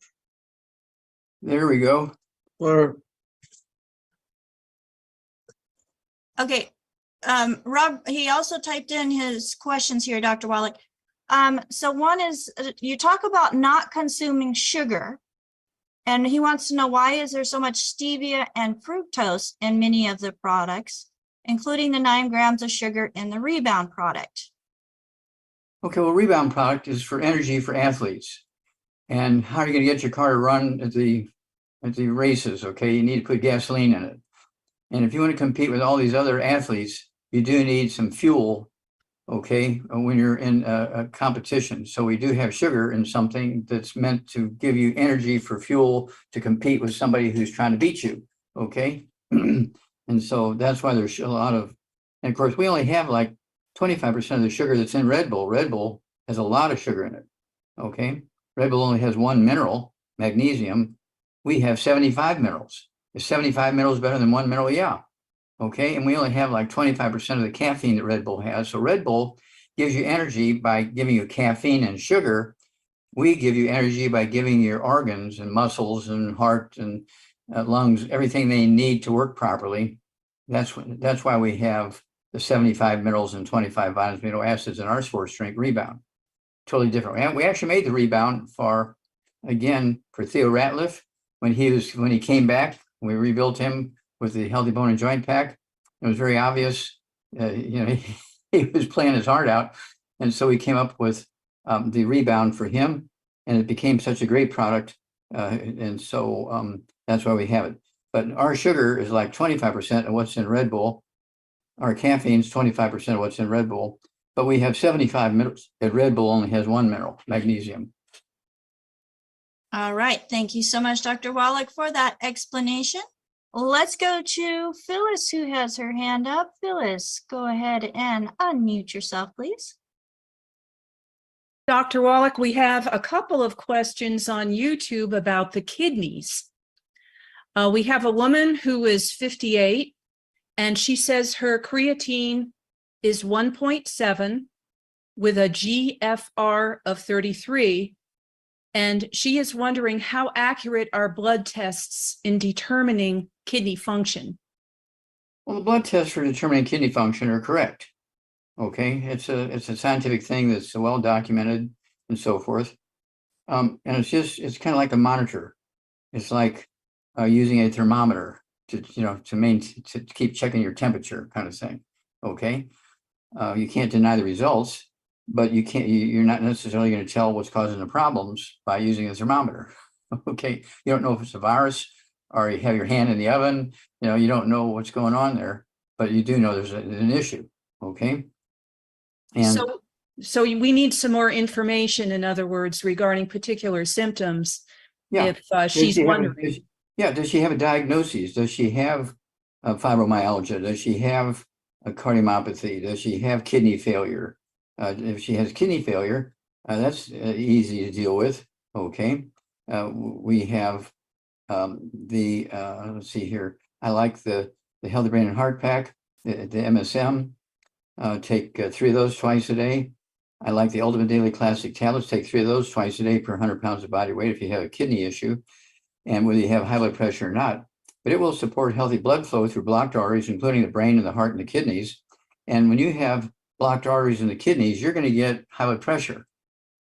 we go. Okay. Rob, he also typed in his questions here, Dr. Wallach. So one is, you talk about not consuming sugar, and he wants to know, why is there so much stevia and fructose in many of the products, including the 9 grams of sugar in the Rebound product? Okay, well, Rebound product is for energy for athletes. And how are you going to get your car to run at the races? Okay, you need to put gasoline in it. And if you want to compete with all these other athletes, you do need some fuel, okay, when you're in a competition. So we do have sugar in something that's meant to give you energy for fuel to compete with somebody who's trying to beat you, okay? And so that's why there's a lot of, and of course, we only have like 25% of the sugar that's in Red Bull. Red Bull has a lot of sugar in it, okay? Red Bull only has 1 mineral, magnesium. We have 75 minerals. Is 75 minerals better than 1 mineral? Yeah. Okay. And we only have like 25% of the caffeine that Red Bull has. So Red Bull gives you energy by giving you caffeine and sugar. We give you energy by giving your organs and muscles and heart and lungs, everything they need to work properly. That's why we have the 75 minerals and 25 vitamins, amino acids in our sports drink Rebound. Totally different. And we actually made the Rebound for Theo Ratliff when he came back. We rebuilt him with the Healthy Bone and Joint Pack. It was very obvious, he was playing his heart out. And so we came up with the Rebound for him, and it became such a great product. And so that's why we have it. But our sugar is like 25% of what's in Red Bull. Our caffeine is 25% of what's in Red Bull, but we have 75 minerals. Red Bull only has one mineral, magnesium. All right. Thank you so much, Dr. Wallach, for that explanation. Let's go to Phyllis, who has her hand up. Phyllis, go ahead and unmute yourself, please. Dr. Wallach, we have a couple of questions on YouTube about the kidneys. We have a woman who is 58, and she says her creatine is 1.7 with a GFR of 33. And she is wondering how accurate are blood tests in determining kidney function? Well, the blood tests for determining kidney function are correct. Okay, it's a scientific thing that's well documented and so forth. And it's kind of like a monitor. It's like using a thermometer to keep checking your temperature, kind of thing. Okay, you can't deny the results, but you're not necessarily going to tell what's causing the problems by using a thermometer. Okay, you don't know if it's a virus or you have your hand in the oven. You don't know what's going on there, but you do know there's an issue. Okay, and so we need some more information, in other words, regarding particular symptoms. yeah, If she's wondering. Does she have a diagnosis? Does she have fibromyalgia? Does she have a cardiomyopathy? Does she have kidney failure? If she has kidney failure, that's easy to deal with. Okay, we have let's see here. I like the Healthy Brain and Heart Pack, the MSM. Take 3 of those twice a day. I like the Ultimate Daily Classic tablets. Take 3 of those twice a day per 100 pounds of body weight if you have a kidney issue, and whether you have high blood pressure or not. But it will support healthy blood flow through blocked arteries, including the brain and the heart and the kidneys. And when you have blocked arteries in the kidneys, you're going to get high blood pressure.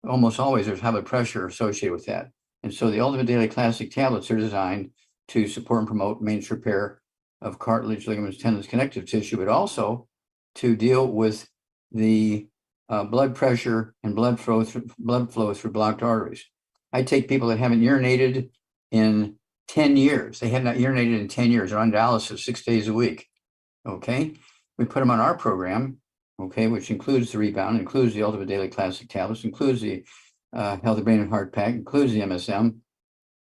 Almost always there's high blood pressure associated with that. And so the Ultimate Daily Classic tablets are designed to support and promote maintenance repair of cartilage, ligaments, tendons, connective tissue, but also to deal with the blood pressure and blood flow through blocked arteries. I take people that haven't urinated in 10 years. They have not urinated in 10 years. They're on dialysis 6 days a week. Okay. We put them on our program, okay, which includes the Rebound, includes the Ultimate Daily Classic tablets, includes the Healthy Brain and Heart Pack, includes the MSM.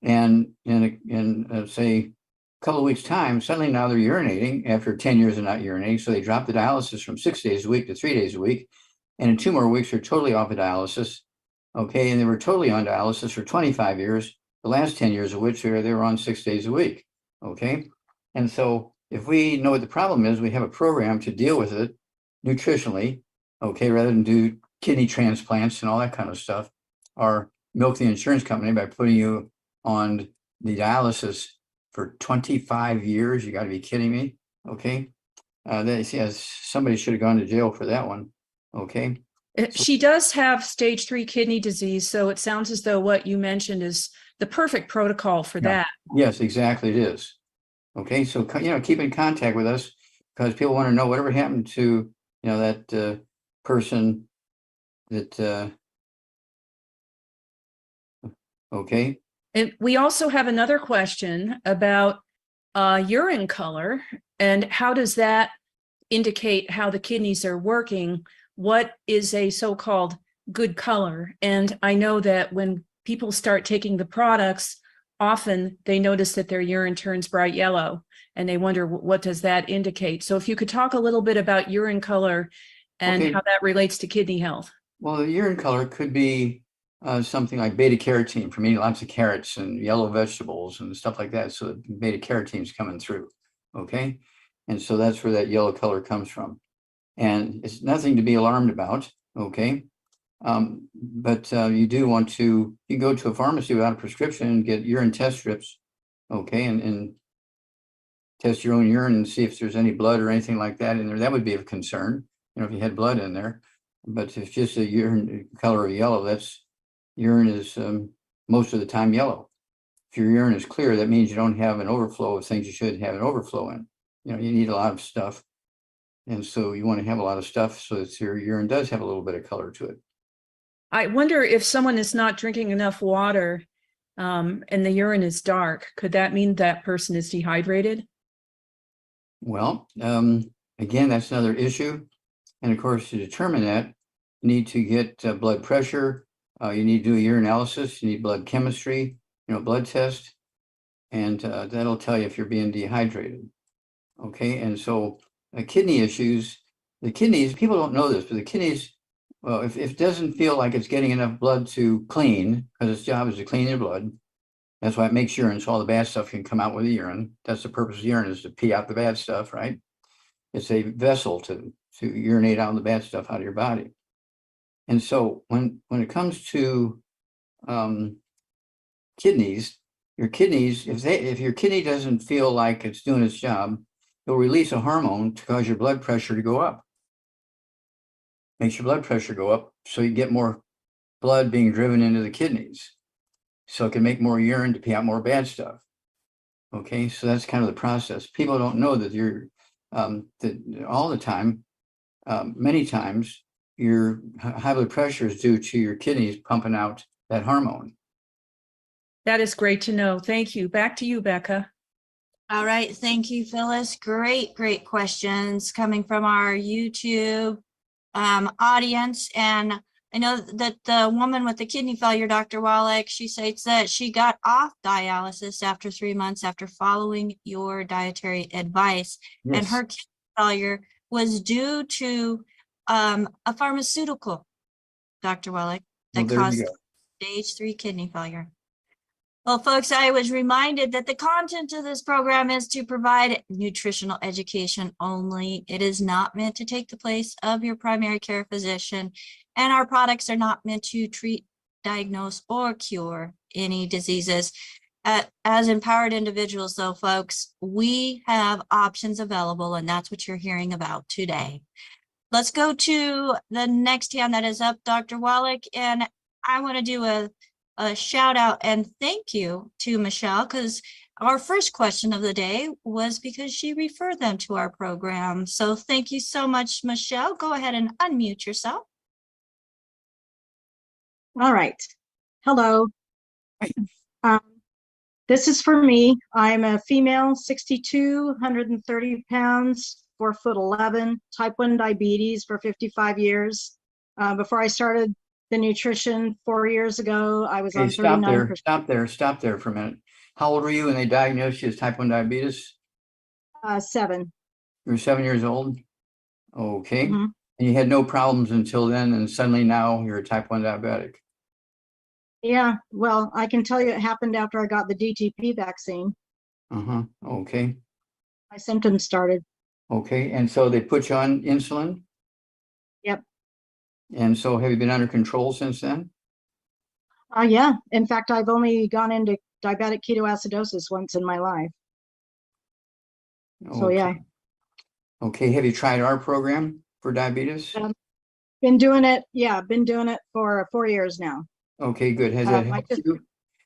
And in say a couple of weeks' time, suddenly now they're urinating after 10 years of not urinating. So they dropped the dialysis from 6 days a week to 3 days a week. And in 2 more weeks, they're totally off of dialysis. Okay. And they were totally on dialysis for 25 years, the last 10 years of which they were on 6 days a week. Okay. And so if we know what the problem is, we have a program to deal with it nutritionally. Okay. Rather than do kidney transplants and all that kind of stuff, or milk the insurance company by putting you on the dialysis for 25 years. You got to be kidding me. Okay. Somebody should have gone to jail for that one. Okay. She does have stage 3 kidney disease, so it sounds as though what you mentioned is the perfect protocol for that. Yes, exactly. It is. Okay. So, keep in contact with us because people want to know whatever happened to, that person that, okay. And we also have another question about urine color and how does that indicate how the kidneys are working? What is a so-called good color? And I know that when people start taking the products, often they notice that their urine turns bright yellow and they wonder, what does that indicate? So if you could talk a little bit about urine color and how that relates to kidney health. Well, the urine color could be something like beta carotene from eating lots of carrots and yellow vegetables and stuff like that. So beta carotene is coming through. Okay. And so that's where that yellow color comes from. And it's nothing to be alarmed about. Okay. But you do want to, you go to a pharmacy without a prescription and get urine test strips. Okay. And test your own urine and see if there's any blood or anything like that in there. That would be of concern, if you had blood in there. But if it's just a urine color of yellow, urine is most of the time yellow. If your urine is clear, that means you don't have an overflow of things you should have an overflow in. You need a lot of stuff. And so you want to have a lot of stuff so that your urine does have a little bit of color to it. I wonder if someone is not drinking enough water and the urine is dark, could that mean that person is dehydrated? Well, again, that's another issue. And of course, to determine that, you need to get blood pressure. You need to do a urinalysis. You need blood chemistry, blood test. And that'll tell you if you're being dehydrated. Okay. And so kidney issues, the kidneys, people don't know this, but the kidneys, well, if it doesn't feel like it's getting enough blood to clean, because its job is to clean your blood, that's why it makes urine, so all the bad stuff can come out with the urine. That's the purpose of urine, is to pee out the bad stuff, right? It's a vessel to urinate out the bad stuff out of your body. And so when it comes to kidneys, your kidneys, if your kidney doesn't feel like it's doing its job, it'll release a hormone to cause your blood pressure to go up. Makes your blood pressure go up, so you get more blood being driven into the kidneys. So it can make more urine to pee out more bad stuff. Okay, so that's kind of the process. People don't know that that all the time, many times, your high blood pressure is due to your kidneys pumping out that hormone. That is great to know. Thank you. Back to you, Becca. All right. Thank you, Phyllis. Great questions coming from our YouTube audience. And I know that the woman with the kidney failure, Dr. Wallach, she states that she got off dialysis after 3 months after following your dietary advice. Yes. And her kidney failure was due to a pharmaceutical, Dr. Wallach, that caused stage 3 kidney failure. Well, folks, I was reminded that the content of this program is to provide nutritional education only. It is not meant to take the place of your primary care physician, and our products are not meant to treat, diagnose, or cure any diseases. As empowered individuals, though, folks, we have options available, and that's what you're hearing about today. Let's go to the next hand that is up, Dr. Wallach, and I want to do a shout out and thank you to Michelle, because our first question of the day was because she referred them to our program. So thank you so much, Michelle. Go ahead and unmute yourself. All right. Hello. This is for me. I'm a female, 62, 130 pounds, 4'11", type 1 diabetes for 55 years. Before I started the nutrition 4 years ago, I was on 39%. Stop there for a minute. How old were you when they diagnosed you as type 1 diabetes? 7. You were 7 years old? Okay. Mhm. And you had no problems until then, and suddenly now you're a type 1 diabetic. Yeah, well, I can tell you it happened after I got the DTP vaccine. Okay. My symptoms started. Okay, and so they put you on insulin? Yep. And so have you been under control since then? Yeah. In fact, I've only gone into diabetic ketoacidosis once in my life. So Okay. yeah. Okay, have you tried our program for diabetes? Been doing it. Yeah, been doing it for 4 years now. Okay, good. Has that helped you?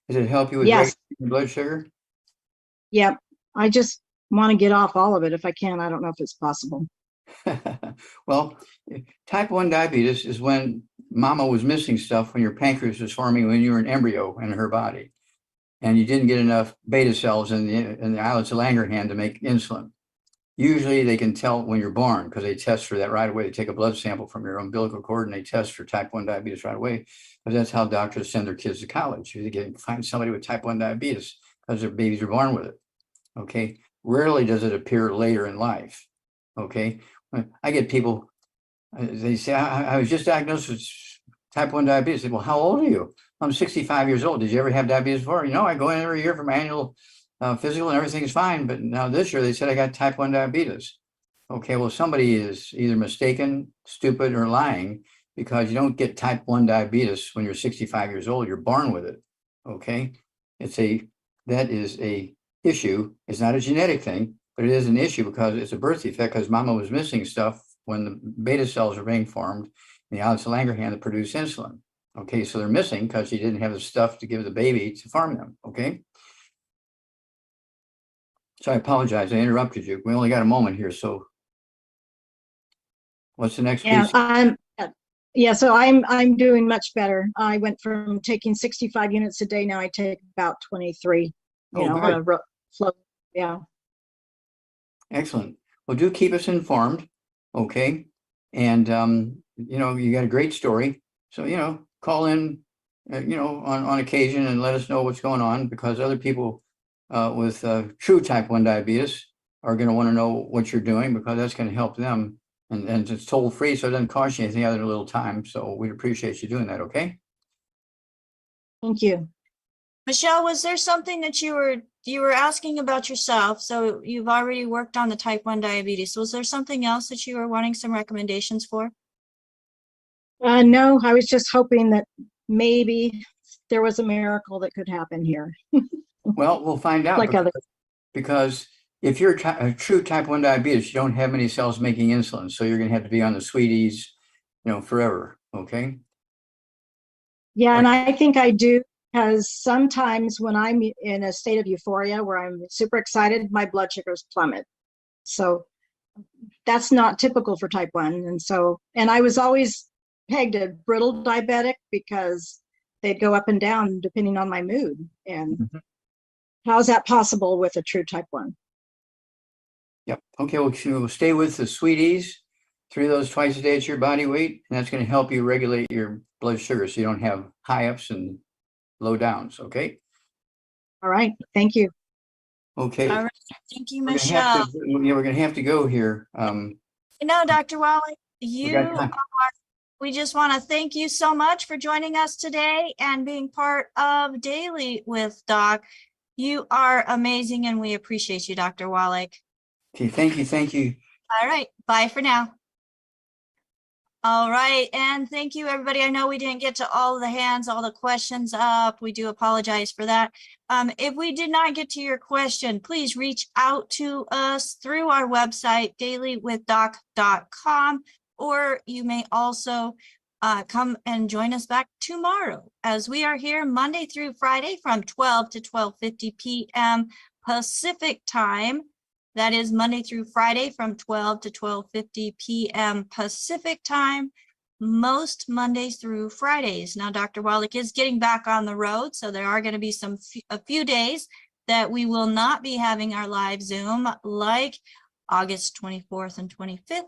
Does it help you with Yes. your blood sugar? Yep. I just want to get off all of it if I can. I don't know if it's possible. Well, type 1 diabetes is when mama was missing stuff when your pancreas was forming when you were an embryo in her body, and you didn't get enough beta cells in the islets of Langerhans to make insulin. Usually they can tell when you're born because they test for that right away. They take a blood sample from your umbilical cord and they test for type 1 diabetes right away, because that's how doctors send their kids to college. You find somebody with type 1 diabetes because their babies are born with it. Okay. Rarely does it appear later in life. Okay. I get people, they say, I was just diagnosed with type 1 diabetes. I say, well, how old are you? I'm 65 years old. Did you ever have diabetes before? I go in every year for my annual physical and everything is fine. But now this year they said I got type 1 diabetes. Okay, well, somebody is either mistaken, stupid, or lying, because you don't get type 1 diabetes when you're 65 years old. You're born with it. Okay, that is a issue. It's not a genetic thing, but it is an issue because it's a birth defect, because mama was missing stuff when the beta cells are being formed in the islets of Langerhans that produce insulin. Okay, so they're missing because she didn't have the stuff to give the baby to form them. Okay. So I apologize. I interrupted you. We only got a moment here. So What's the next Yeah, piece? yeah, so I'm doing much better. I went from taking 65 units a day. Now I take about 23, Oh, on good. a flow. Yeah. Excellent. Well, do keep us informed, okay? And you got a great story. So, call in, on occasion and let us know what's going on, because other people with true type 1 diabetes are going to want to know what you're doing, because that's going to help them. And it's toll free, so it doesn't cost you anything other than a little time. So we'd appreciate you doing that, okay? Thank you. Michelle, was there something that you were asking about yourself? So you've already worked on the type 1 diabetes. Was there something else that you were wanting some recommendations for? No, I was just hoping that maybe there was a miracle that could happen here. Well, we'll find out, Like other. because if you're a true type 1 diabetes, you don't have many cells making insulin. So you're going to have to be on the sweeties, forever. Okay. Yeah, and I think I do, because sometimes when I'm in a state of euphoria where I'm super excited, my blood sugars plummet. So that's not typical for type 1. And I was always pegged a brittle diabetic because they'd go up and down depending on my mood. And how's that possible with a true type 1? Yep. Okay. Well, we'll stay with the sweeties, 3 of those twice a day at your body weight, and that's going to help you regulate your blood sugar so you don't have high ups and low downs. Okay. All right. Thank you. Okay. All right. Thank you, We're gonna Michelle. have to, we're going to have to go here. Dr. Wallach, got time. we just want to thank you so much for joining us today and being part of Daily with Doc. You are amazing, and we appreciate you, Dr. Wallach. Okay. Thank you. Thank you. All right. Bye for now. All right. And thank you, everybody. I know we didn't get to all the hands, all the questions up. We do apologize for that. If we did not get to your question, please reach out to us through our website, dailywithdoc.com, or you may also come and join us back tomorrow, as we are here Monday through Friday from 12 to 12:50 p.m. Pacific time. That is Monday through Friday from 12 to 12:50 p.m. Pacific time, most Mondays through Fridays. Now, Dr. Wallach is getting back on the road, so there are going to be a few days that we will not be having our live Zoom, like August 24th and 25th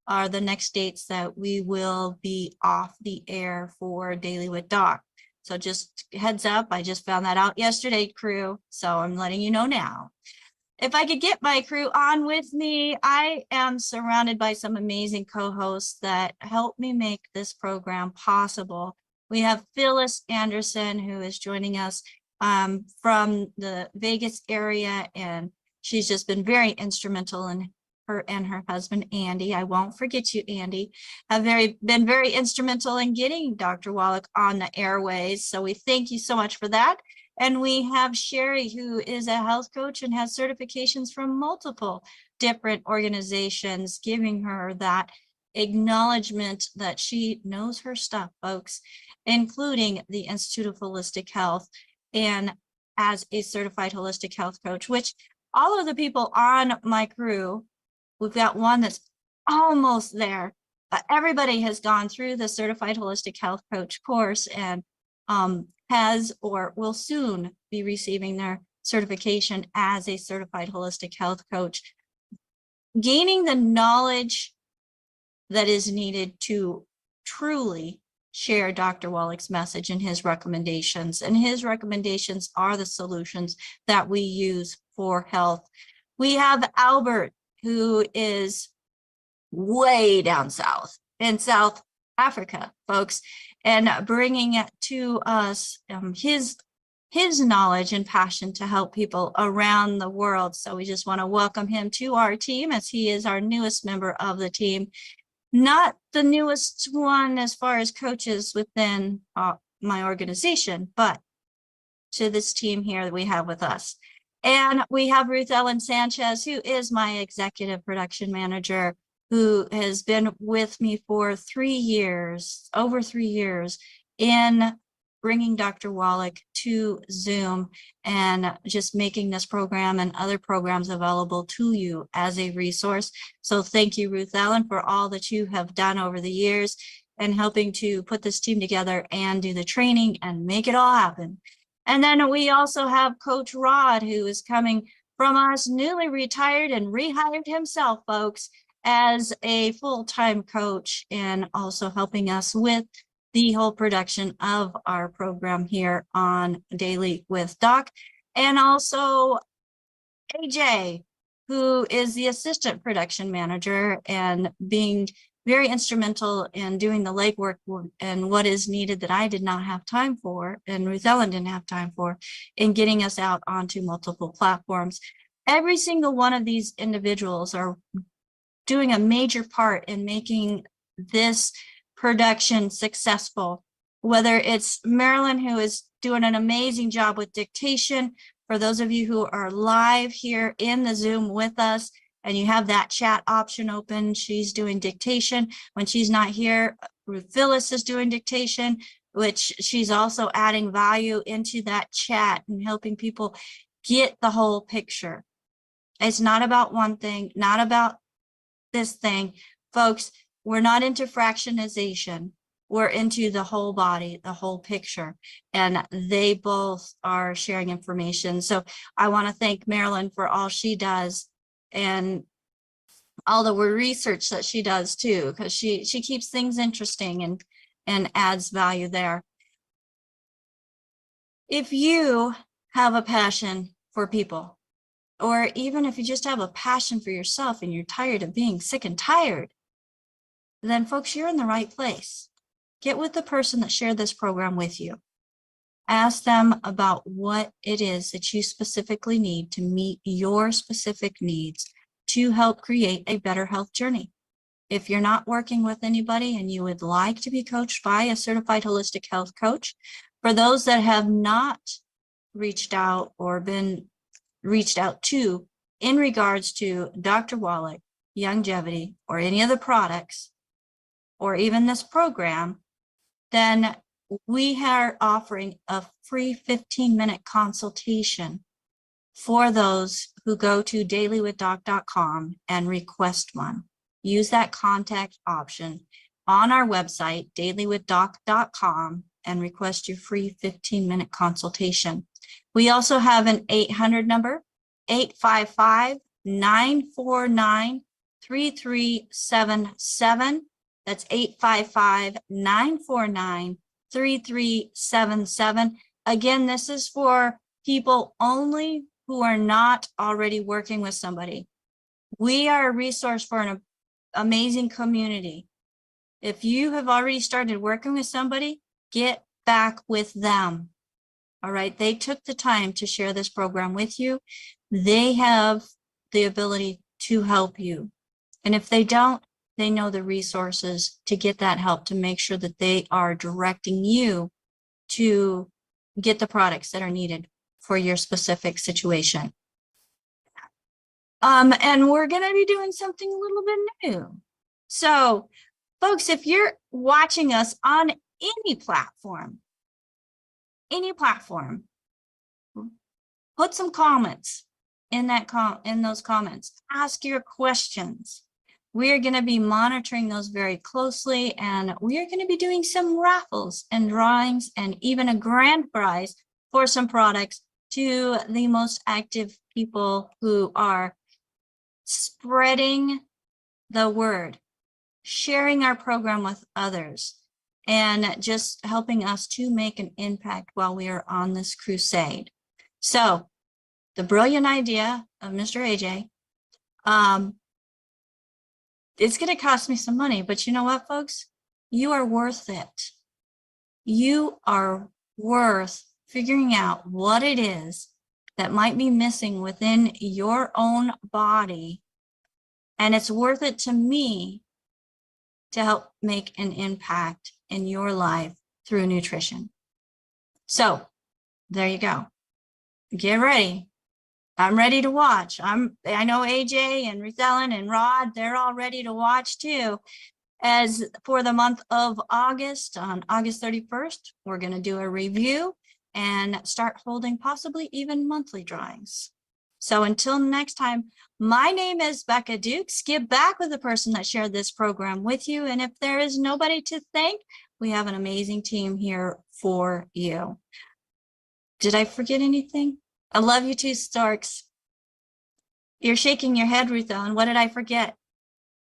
are the next dates that we will be off the air for Daily with Doc. So just heads up, I just found that out yesterday, crew, so I'm letting you know now. If I could get my crew on with me, I am surrounded by some amazing co-hosts that help me make this program possible. We have Phyllis Anderson, who is joining us from the Vegas area, and she's just been very instrumental in her and her husband, Andy. I won't forget you, Andy. Have been very instrumental in getting Dr. Wallach on the airways. So we thank you so much for that. And we have Sherry, who is a health coach and has certifications from multiple different organizations, giving her that acknowledgement that she knows her stuff, folks, including the Institute of Holistic Health, and as a certified holistic health coach, which all of the people on my crew, we've got one that's almost there. Everybody has gone through the certified holistic health coach course and has or will soon be receiving their certification as a certified holistic health coach, gaining the knowledge that is needed to truly share Dr. Wallach's message and his recommendations. And his recommendations are the solutions that we use for health. We have Albert, who is way down south in South Africa, folks, and bringing to us his knowledge and passion to help people around the world. So we just want to welcome him to our team, as he is our newest member of the team. Not the newest one as far as coaches within my organization, but to this team here that we have with us. And we have Ruth Ellen Sanchez, who is my executive production manager, who has been with me for 3 years, over 3 years, in bringing Dr. Wallach to Zoom and just making this program and other programs available to you as a resource. So thank you, Ruth Ellen, for all that you have done over the years and helping to put this team together and do the training and make it all happen. And then we also have Coach Rod, who is coming from us, newly retired and rehired himself, folks, as a full-time coach, and also helping us with the whole production of our program here on Daily with Doc. And also AJ, who is the assistant production manager and being very instrumental in doing the legwork and what is needed that I did not have time for, and Ruth Ellen didn't have time for, in getting us out onto multiple platforms. Every single one of these individuals are doing a major part in making this production successful, whether it's Marilyn, who is doing an amazing job with dictation. For those of you who are live here in the Zoom with us and you have that chat option open, she's doing dictation. When she's not here, Ruth Phyllis is doing dictation, which she's also adding value into that chat and helping people get the whole picture. It's not about one thing, not about this thing. Folks, we're not into fractionization. We're into the whole body, the whole picture, and they both are sharing information. So I want to thank Marilyn for all she does and all the research that she does too, because she keeps things interesting and adds value there. If you have a passion for people, or even if you just have a passion for yourself and you're tired of being sick and tired, then folks, you're in the right place. Get with the person that shared this program with you. Ask them about what it is that you specifically need to meet your specific needs to help create a better health journey. If you're not working with anybody and you would like to be coached by a certified holistic health coach, for those that have not reached out or been reached out to in regards to Dr. Wallach, longevity, or any of the products, or even this program, then we are offering a free 15-minute consultation for those who go to dailywithdoc.com and request one. Use that contact option on our website, dailywithdoc.com, and request your free 15-minute consultation. We also have an 800 number, 855-949-3377. That's 855-949-3377. Again, this is for people only who are not already working with somebody. We are a resource for an amazing community. If you have already started working with somebody, get back with them. All right, they took the time to share this program with you. They have the ability to help you. And if they don't, they know the resources to get that help, to make sure that they are directing you to get the products that are needed for your specific situation. And we're going to be doing something a little bit new. So, folks, if you're watching us on any platform, put some comments in those comments. Ask your questions. We are going to be monitoring those very closely, and we are going to be doing some raffles and drawings and even a grand prize for some products to the most active people who are spreading the word, sharing our program with others, and just helping us to make an impact while we are on this crusade. So the brilliant idea of Mr. AJ, it's going to cost me some money, but you know what, folks? You are worth it. You are worth figuring out what it is that might be missing within your own body. And it's worth it to me to help make an impact in your life through nutrition. So there you go. Get ready. I'm ready to watch. I know AJ and Ruth Ellen and Rod, they're all ready to watch too. As for the month of August, on August 31st, we're going to do a review and start holding possibly even monthly drawings. So until next time, my name is Becca Dukes. Get back with the person that shared this program with you. And if there is nobody to thank, we have an amazing team here for you. Did I forget anything? I love you too, Storks. You're shaking your head, Ruth Ellen. What did I forget?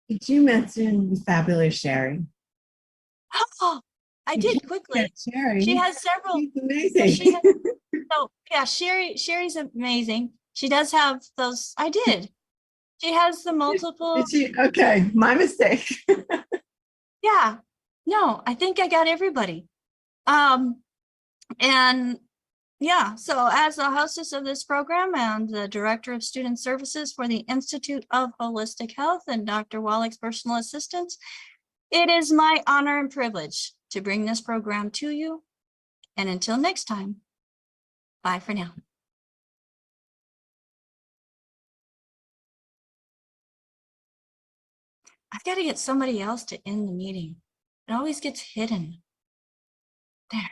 Did you mention fabulous Sherry? Oh, I did quickly. Sherry. She has several. She's So amazing. she has, so yeah, Sherry's amazing. She does have those. I did. She has the multiple. Did she? Okay, my mistake. Yeah. No, I think I got everybody. And yeah, so as the hostess of this program and the director of student services for the Institute of Holistic Health and Dr. Wallach's personal assistant, it is my honor and privilege to bring this program to you. And until next time, bye for now. I've got to get somebody else to end the meeting. It always gets hidden. There.